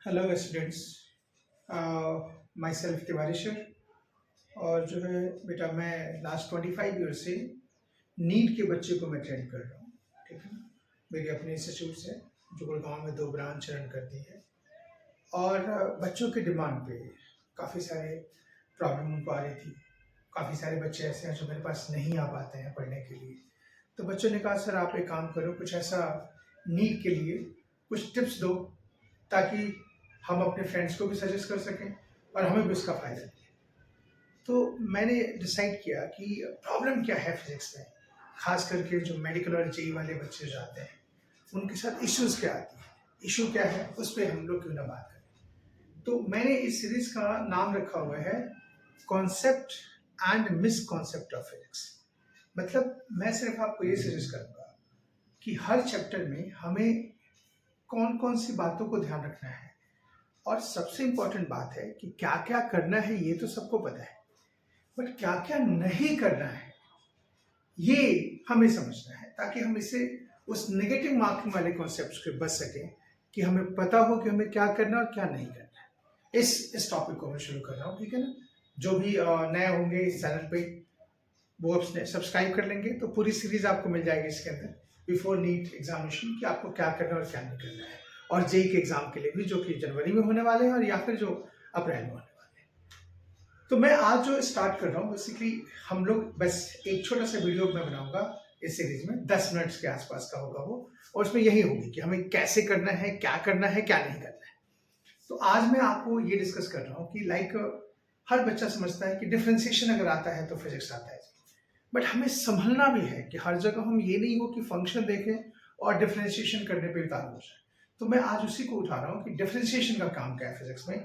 Hello students, myself तिवारीशर। और जो है बेटा, मैं लास्ट 25 ईयर से नीट के बच्चे को मैं ट्रेन कर रहा हूँ। ठीक है ना। मेरी अपनी इंस्टीट्यूट है जो गुड़गांव में 2 ब्रांच रन करती है। और बच्चों के डिमांड पे काफ़ी सारे प्रॉब्लम उनको आ रही थी। काफ़ी सारे बच्चे ऐसे हैं जो मेरे पास नहीं आ पाते हैं पढ़ने के लिए। तो बच्चों ने कहा, सर आप एक काम करो, कुछ ऐसा नीट के लिए कुछ टिप्स दो ताकि हम अपने फ्रेंड्स को भी सजेस्ट कर सकें और हमें भी उसका फ़ायदा मिले। तो मैंने डिसाइड किया कि प्रॉब्लम क्या है फिज़िक्स में, ख़ास करके जो मेडिकल और जेईई वाले बच्चे जाते हैं उनके साथ इश्यूज़ क्या आती है, इशू क्या है, उस पे हम लोग क्यों ना बात करें। तो मैंने इस सीरीज़ का नाम रखा हुआ है concept and misconcept of physics. मतलब मैं सिर्फ आपको ये सजेस्ट करूँगा कि हर चैप्टर में हमें कौन कौन सी बातों को ध्यान रखना है, और सबसे इम्पोर्टेंट बात है कि क्या क्या करना है ये तो सबको पता है, बट क्या क्या नहीं करना है ये हमें समझना है, ताकि हम इससे उस नेगेटिव मार्किंग वाले कॉन्सेप्ट से बच सकें कि हमें पता हो कि हमें क्या करना है और क्या नहीं करना है। इस टॉपिक को मैं शुरू कर रहा हूँ, ठीक है ना। जो भी नए होंगे इस चैनल पे वो अपने सब्सक्राइब कर लेंगे तो पूरी सीरीज आपको मिल जाएगी इसके अंदर, बिफोर नीट एग्जामिनेशन, कि आपको क्या करना है और क्या नहीं करना है। और जेई के एग्जाम के लिए भी, जो कि जनवरी में होने वाले हैं और या फिर जो अप्रैल में होने वाले हैं। तो मैं आज जो स्टार्ट कर रहा हूँ, बेसिकली हम लोग बस एक छोटा सा वीडियो मैं बनाऊंगा इस सीरीज में, 10 मिनट्स के आसपास का होगा वो, और उसमें यही होगी कि हमें कैसे करना है, क्या करना है, क्या नहीं करना है। तो आज मैं आपको ये डिस्कस कर रहा हूँ कि हर बच्चा समझता है कि डिफ्रेंसिएशन अगर आता है तो फिजिक्स आता है, बट हमें संभलना भी है कि हर जगह हम ये नहीं हो कि फंक्शन देखें और डिफ्रेंशिएशन करने पे उतारू हो जाए। तो मैं आज उसी को उठा रहा हूँ कि डिफ्रेंशिएशन का काम क्या है फिजिक्स में,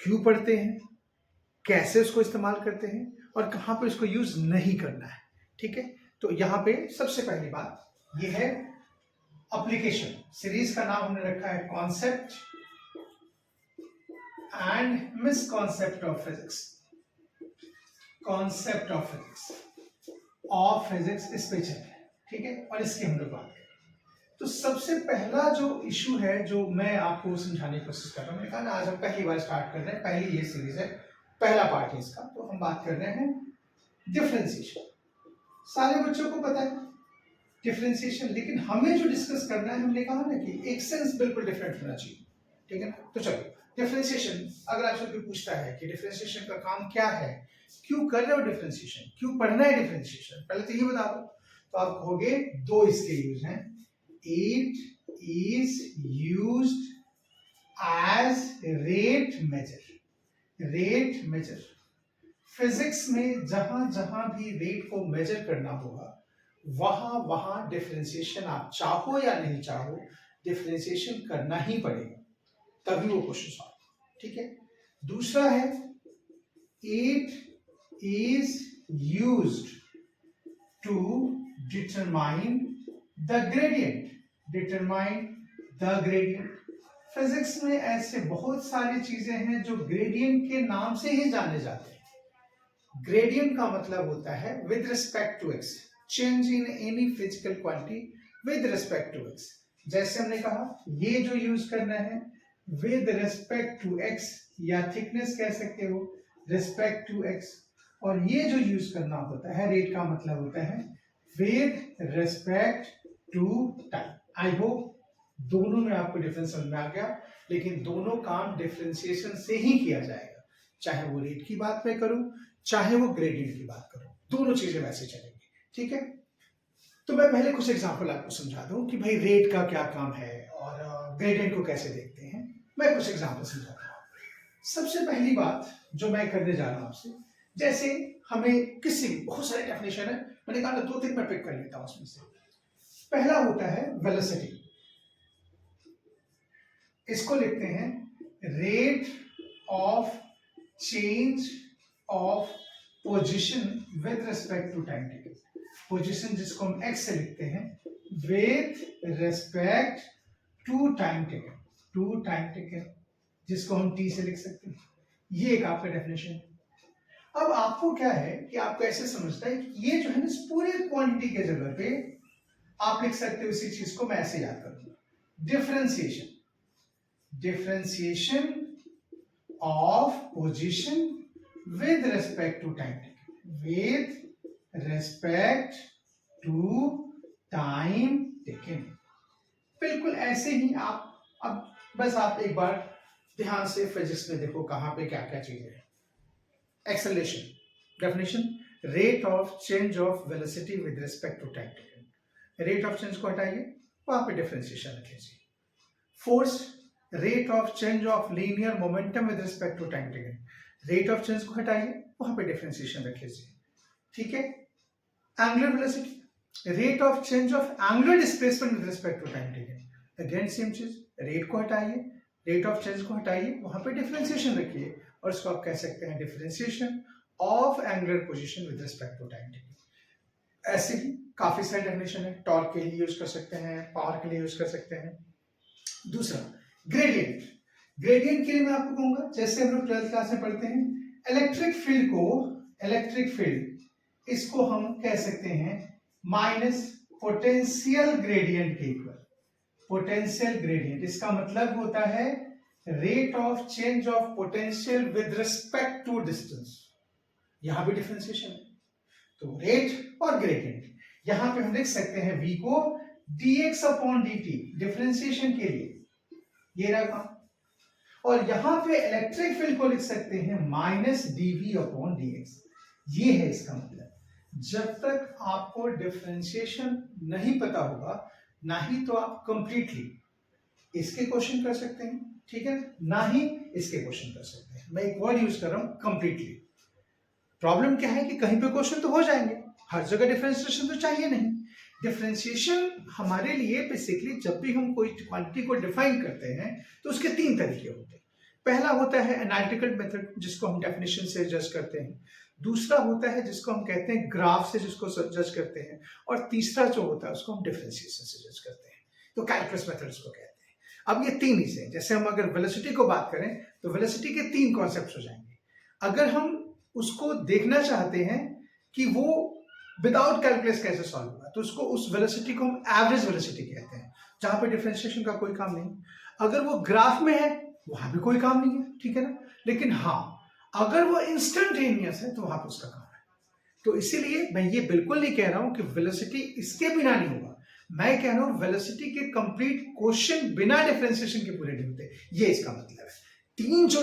क्यों पढ़ते हैं, कैसे उसको इस्तेमाल करते हैं और कहाँ पे उसको यूज नहीं करना है। ठीक है। तो यहाँ पे सबसे पहली बात ये है एप्लीकेशन। सीरीज का नाम हमने रखा है concept and misconcept of physics. Concept of physics इस पे चले, ठीक है, और इसकी हम लोग बात करें। तो सबसे पहला जो इशू है जो मैं आपको समझाने की कोशिश कर रहा हूँ, मैंने कहा ना आज हम पहली बार स्टार्ट कर रहे हैं, पहली ये सीरीज है, पहला पार्ट है इसका, तो हम बात कर रहे हैं डिफरेंशिएशन। सारे बच्चों को पता है डिफरेंशिएशन, लेकिन हमें जो डिस्कस करना है, हमने कहा ना कि एक सेंस बिल्कुल डिफरेंट होना चाहिए, ठीक है ना। तो चलो डिफरेंशिएशन, अगर आपसे कोई पूछता है कि डिफरेंशिएशन का काम क्या है, क्यों कर रहे हो डिफरेंशिएशन, क्यों पढ़ना है डिफरेंशिएशन, पहले तो ये बता दो। तो आप कहोगे दो इसके यूज हैं, it is used as rate measure। rate measure physics में जहां जहां भी रेट को मेजर करना होगा वहां वहां डिफरेंशिएशन, आप चाहो या नहीं चाहो डिफरेंशिएशन करना ही पड़ेगा, तभी वो क्वेश्चन सॉल्व। ठीक है। दूसरा है it is used to determine the gradient. Determine the gradient. Physics में ऐसे बहुत सारी चीजें हैं जो ग्रेडियंट के नाम से ही जाने जाते हैं। ग्रेडियंट का मतलब होता है with respect to x, change in any physical quantity with respect to x. जैसे हमने कहा ये जो यूज करना है विद रिस्पेक्ट टू एक्स, या थिकनेस कह सकते हो, रिस्पेक्ट टू एक्स। और ये जो यूज करना होता है रेट का मतलब होता है with respect to time. I hope दोनों में आपको डिफरेंस समझ में आ गया, लेकिन दोनों काम डिफरेंशिएशन से ही किया जाएगा, चाहे वो रेट की बात मैं करूं चाहे वो ग्रेडियंट की बात करूं, दोनों चीजें वैसे चलेंगी। ठीक है। तो मैं पहले कुछ एग्जांपल आपको समझा दूं कि भाई रेट का क्या काम है और ग्रेडियंट को कैसे देखते हैं। मैं कुछ एग्जांपल समझाता हूं। सबसे पहली बात जो मैं करने जा रहा हूं आपसे, जैसे हमें किसी भी, बहुत सारे डेफिनेशन है, मैंने कहा 2-3 मैं पिक कर लेता हूं उसमें से। पहला होता है वेलोसिटी। इसको लिखते हैं rate of change of position with respect to time taken. Position जिसको हम एक्स से लिखते हैं with respect to time taken, to time taken जिसको हम टी से लिख सकते हैं। ये एक आपका डेफिनेशन है। अब आपको क्या है कि आपको ऐसे समझता है कि ये जो है ना इस पूरे क्वांटिटी के जगह पे आप लिख सकते हो इसी चीज को, मैं ऐसे याद करूंगा differentiation. Differentiation of position with respect to time taken, with respect to time taken. बिल्कुल ऐसे ही आप अब बस आप एक बार ध्यान से फिजिक्स में देखो कहां पे क्या क्या चीजें हैं। Acceleration definition, rate of change of velocity with respect to time taken. Rate of change को हटाइए, वहां पे डिफरेंशिएशन रख लीजिए। Force, rate of change of linear momentum with respect to time taken. Rate of change को हटाइए, वहां पे डिफरेंशिएशन रख लीजिए। ठीक है। Angular velocity, rate of change of angular displacement with respect to time taken. Again same चीज, rate को हटाइए, रेट ऑफ चेंज को हटाइए, वहां पे डिफरेंशिएशन रखिए और इसको आप कह सकते हैं differentiation of angular position with respect to time taken. ऐसे ही काफी सारे डेफिनेशन है, टॉर्क के लिए यूज कर सकते हैं, पावर के लिए यूज कर सकते हैं। दूसरा ग्रेडियंट, ग्रेडियंट के लिए मैं आपको कहूंगा जैसे हम लोग 12th क्लास में पढ़ते हैं इलेक्ट्रिक फील्ड को, इलेक्ट्रिक फील्ड इसको हम कह सकते हैं माइनस पोटेंशियल ग्रेडियंट के इक्वल। पोटेंशियल ग्रेडियंट इसका मतलब होता है rate of change of potential with respect to distance. यहां भी डिफरेंशिएशन है, तो रेट और ग्रेडियंट। यहां पे हम लिख सकते हैं v को dx अपॉन dt डिफरेंशिएशन के लिए, ये रहा। और यहां पे इलेक्ट्रिक फील्ड को लिख सकते हैं माइनस dv अपॉन dx। ये है इसका मतलब। जब तक आपको डिफरेंशिएशन नहीं पता होगा, ना ही तो आप कंप्लीटली इसके क्वेश्चन कर सकते हैं, ठीक है, ना ही इसके क्वेश्चन कर सकते हैं। मैं एक वर्ड यूज कर रहा हूं कंप्लीटली। प्रॉब्लम क्या है कि कहीं पे क्वेश्चन तो हो जाएंगे, हर जगह डिफरेंशिएशन तो चाहिए नहीं। डिफरेंशिएशन हमारे लिए बेसिकली जब भी हम कोई क्वांटिटी को डिफाइन करते हैं तो उसके 3 तरीके होते हैं। पहला होता है एनालिटिकल मेथड, जिसको हम डेफिनेशन से जज करते हैं। दूसरा होता है जिसको हम कहते हैं ग्राफ से, जिसको जज करते हैं। और तीसरा जो होता है उसको हम डिफरेंशिएशन से जज करते हैं, तो कैलकुलस मेथड उसको कहते हैं। अब ये 3 ही से, जैसे हम अगर वेलोसिटी को बात करें तो वेलोसिटी के 3 कॉन्सेप्ट हो जाएंगे। अगर हम उसको देखना चाहते हैं कि वो विदाउट कैलकुलस कैसे सॉल्व होगा, तो उसको उस वेलोसिटी को हम एवरेज वेलोसिटी कहते हैं, जहां पे डिफरेंशिएशन का कोई काम नहीं। अगर वो ग्राफ में है वहां भी कोई काम नहीं है, ठीक है ना। लेकिन हाँ, अगर वो इंस्टेंटेनियस है तो वहां पर उसका काम है। तो इसीलिए मैं ये बिल्कुल नहीं कह रहा हूं कि वेलोसिटी इसके बिना नहीं होगा, मैं कह रहा हूं वेलोसिटी के कंप्लीट क्वेश्चन बिना डिफरेंशिएशन के पूरे नहीं होते, ये इसका मतलब है। 3 जो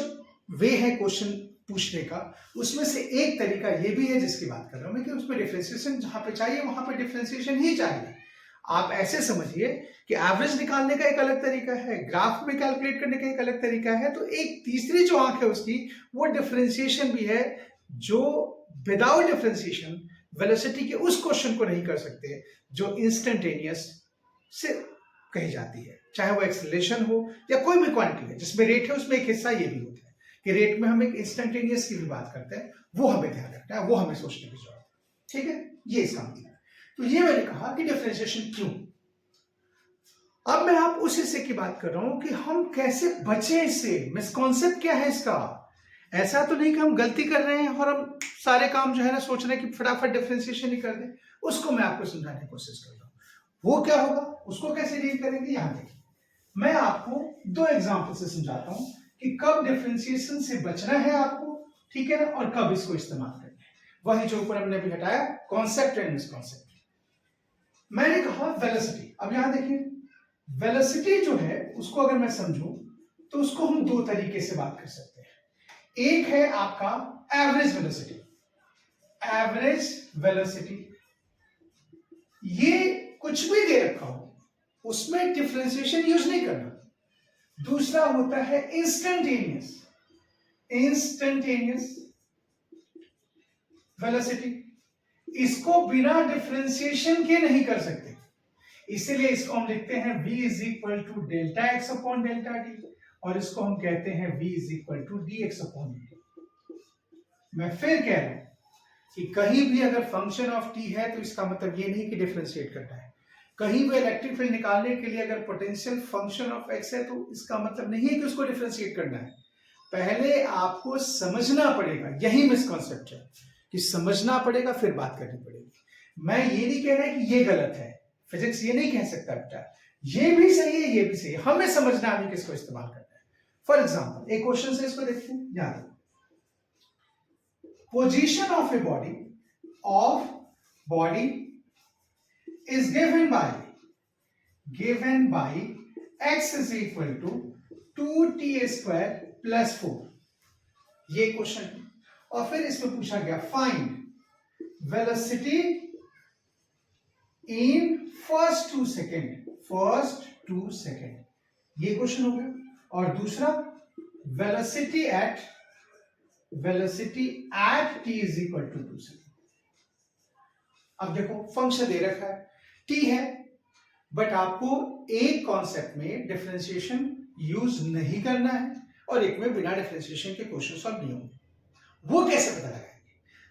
वे है क्वेश्चन पूछने का, उसमें से एक तरीका ये भी है जिसकी बात कर रहा हूं मैं कि उसमें डिफरेंशिएशन जहां पे चाहिए वहां पे डिफरेंशिएशन ही चाहिए। आप ऐसे समझिए कि एवरेज निकालने का एक अलग तरीका है, ग्राफ में कैलकुलेट करने का एक अलग तरीका है, तो एक तीसरी जो आंख है उसकी वो डिफरेंशिएशन भी है, जो विदाउट डिफरेंशिएशन वेलोसिटी के उस क्वेश्चन को नहीं कर सकते जो इंस्टेंटेनियस से कही जाती है। चाहे वो एक्सेलरेशन हो या कोई भी क्वांटिटी है जिसमें रेट है, उसमें एक हिस्सा ये भी होता है कि रेट में हम एक इंस्टेंटेनियस की भी बात करते हैं, वो हमें ध्यान रखना है, वो हमें सोचने की जरूरत है, ठीक है। ये इसका मतलब है। तो ये मैंने कहा कि डिफरेंशिएशन क्यों। अब मैं आप उस हिस्से की बात कर रहा हूं कि हम कैसे बचें इससे, मिसकॉन्सेप्ट क्या है इसका। ऐसा तो नहीं कि हम गलती कर रहे हैं और हम सारे काम जो है ना सोच रहे हैं कि फटाफट डिफरेंशिएशन ही कर दें, उसको मैं आपको समझाने की कोशिश कर रहा हूं। वो क्या होगा, उसको कैसे डील करेंगे, यहां देखिए मैं आपको 2 एग्जाम्पल से समझाता हूं कि कब डिफरेंशिएशन से बचना है आपको, ठीक है ना, और कब इसको इस्तेमाल करना है। वही जो ऊपर हमने भी हटाया, कॉन्सेप्ट एंड मिसकॉन्सेप्ट। मैंने कहा वेलोसिटी, अब यहां देखिए वेलोसिटी जो है उसको अगर मैं समझूं तो उसको हम 2 तरीके से बात कर सकते हैं। एक है आपका एवरेज वेलोसिटी, एवरेज वेलोसिटी ये कुछ भी दे रखा हो उसमें डिफरेंशिएशन यूज नहीं करना। दूसरा होता है इंस्टेंटेनियस, इंस्टेंटेनियस वेलोसिटी, इसको बिना डिफरेंशिएशन के नहीं कर सकते, इसीलिए इसको हम लिखते हैं v is equal to delta x upon delta d, और इसको हम कहते हैं v is equal to d x upon d. मैं फिर कह रहा हूं कि कहीं भी अगर फंक्शन ऑफ t है तो इसका मतलब ये नहीं कि डिफरेंशिएट करना है। कहीं भी इलेक्ट्रिक फील्ड निकालने के लिए अगर पोटेंशियल फंक्शन ऑफ x है तो इसका मतलब नहीं है कि उसको डिफरेंशिएट करना है। पहले आपको समझना पड़ेगा, यही मिसकॉन्सेप्ट है कि समझना पड़ेगा फिर बात करनी पड़ेगी। मैं ये नहीं कह रहा कि ये गलत है, फिजिक्स ये नहीं कह सकता बेटा ये भी सही है ये भी सही है, हमें समझना है किसको इस्तेमाल करना है। फॉर एग्जाम्पल एक क्वेश्चन से इसको देखते हैं, याद position of a body is given by x is equal to 2t square plus 4, ये क्वेश्चन है। और फिर इसमें पूछा गया find velocity in first 2 second, ये क्वेश्चन हो गया। और दूसरा velocity at t is equal to 2 second. अब देखो फंक्शन दे रखा है t है, बट आपको एक कॉन्सेप्ट में डिफरेंशिएशन यूज नहीं करना है और एक में बिना डिफरेंशिएशन के क्वेश्चन सॉल्व नहीं होंगे। वो कैसे पता लगाएंगे?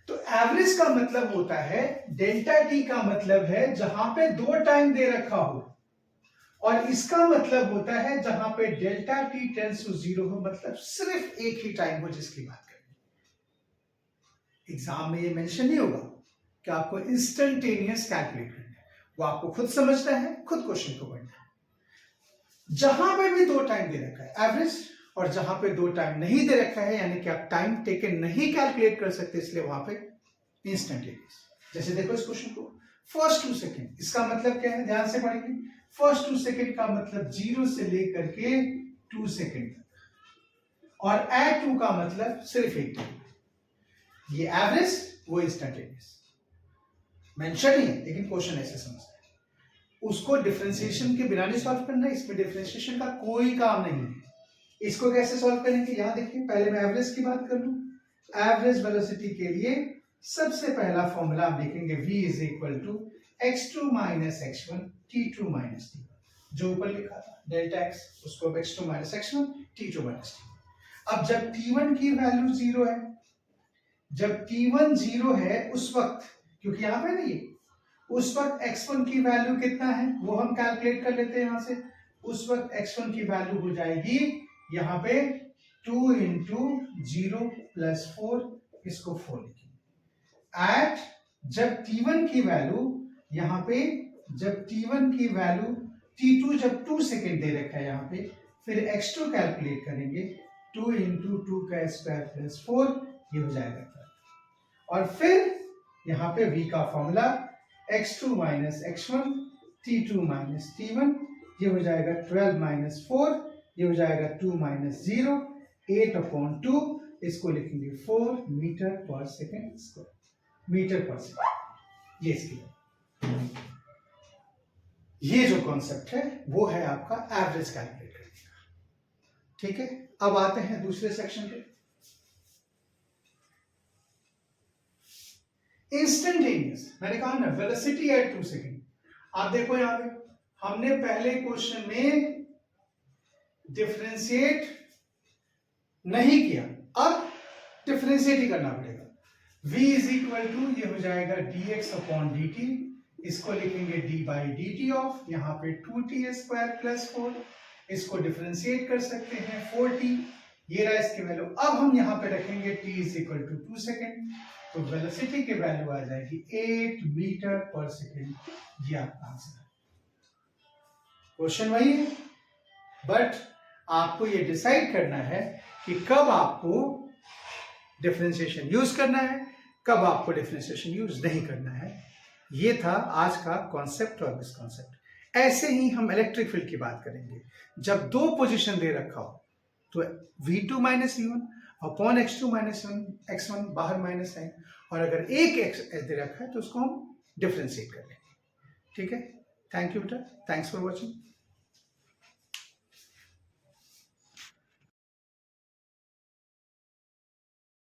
तो एवरेज का मतलब होता है, डेल्टा टी का मतलब है जहां पे 2 टाइम दे रखा हो, और इसका मतलब होता है जहां पे डेल्टा टी टेंड्स टू 0 हो, मतलब सिर्फ एक ही टाइम हो जिसकी बात करें। एग्जाम में ये मेंशन नहीं होगा कि आपको इंस्टेंटेनियस कैलकुलेट करना है, वो आपको खुद समझना है, खुद क्वेश्चन को पढ़ना है। जहां पे भी 2 टाइम दे रखा है एवरेज, और जहां पे 2 टाइम नहीं दे रखा है यानी कि आप टाइम टेकन नहीं कैलकुलेट कर सकते, इसलिए वहां पे इंस्टेंटेनियस। जैसे देखो इस क्वेश्चन को, फर्स्ट 2 सेकेंड, इसका मतलब क्या है, ध्यान से पढ़ेंगे। फर्स्ट 2 सेकेंड का मतलब 0 से लेकर के 2 सेकेंड तक, और एट 2 का मतलब सिर्फ एक टाइम। ये एवरेज, वो इंस्टेंटेनियस मेंशन ही है, लेकिन क्वेश्चन ऐसे समझना है। उसको डिफरेंशिएशन के बिना नहीं सॉल्व करना है, इसमें डिफरेंशिएशन का कोई काम नहीं है। इसको कैसे सॉल्व करेंगे, यहां देखिए, पहले मैं एवरेज की बात कर लूं। एवरेज वेलोसिटी के लिए सबसे पहला फॉर्मूला आप देखेंगे, v is equal to x2 minus x1 t2 minus t1, जो ऊपर लिखा था डेल्टा x, उसको x2 minus x1 t2 minus t1। अब जब t1 की वैल्यू 0 है, जब t1 0 है उस वक्त, क्योंकि यहां पे नहीं, उस वक्त x1 की वैल्यू कितना है वो हम कैलकुलेट कर लेते हैं यहां से। उस वक्त x1 की वैल्यू हो जाएगी यहां पे 2 इंटू 0 प्लस 4, इसको 4 लिखेंगे। एट जब t1 की वैल्यू यहां पे, जब t1 की वैल्यू, t2 जब 2 सेकेंड दे रखा है यहां पे, फिर x2 कैलकुलेट करेंगे, 2 इंटू 2 का स्क्वायर प्लस 4, ये हो जाएगा। और फिर यहां पे v का formula x2 minus x1 t2 minus t1, ये हो जाएगा 12 माइनस 4, ये हो जाएगा 2 माइनस 0, 8/2, इसको लिखेंगे 4 मीटर पर सेकेंड स्क्वायर, मीटर पर सेकेंड। ये इसकी, ये जो कॉन्सेप्ट है वो है आपका एवरेज कैलकुलेट करने का। ठीक है, अब आते हैं दूसरे सेक्शन पे, इंस्टेंटेनियस। मैंने कहा ना वेलोसिटी एट 2 सेकेंड। आप देखो यहां पे हमने पहले क्वेश्चन में डिफरेंशिएट नहीं किया, अब डिफरेंशिएट ही करना पड़ेगा। v इज इक्वल टू, ये हो जाएगा dx अपॉन dt, इसको लिखेंगे d बाई dt ऑफ, यहाँ पे 2t स्क्वायर प्लस 4, इसको डिफरेंशिएट कर सकते हैं 4t, ये रहा इसकी वैल्यू। अब हम यहाँ पे रखेंगे t is equal to 2 second, तो वेलोसिटी की वैल्यू आ जाएगी 8 मीटर पर सेकेंड। ये आपका आंसर है। क्वेश्चन वही है, बट आपको ये डिसाइड करना है कि कब आपको डिफरेंशिएशन यूज करना है, कब आपको डिफरेंशिएशन यूज नहीं करना है। ये था आज का कॉन्सेप्ट और मिसकॉन्सेप्ट। ऐसे ही हम इलेक्ट्रिक फील्ड की बात करेंगे। जब 2 पोजीशन दे रखा हो तो v2 minus v1 upon x2 minus x1, बाहर माइनस साइन, और अगर एक x दे रखा है तो उसको हम डिफरेंशिएट कर लेंगे। ठीक है, थैंक यू बेटा, थैंक्स फॉर वॉचिंग।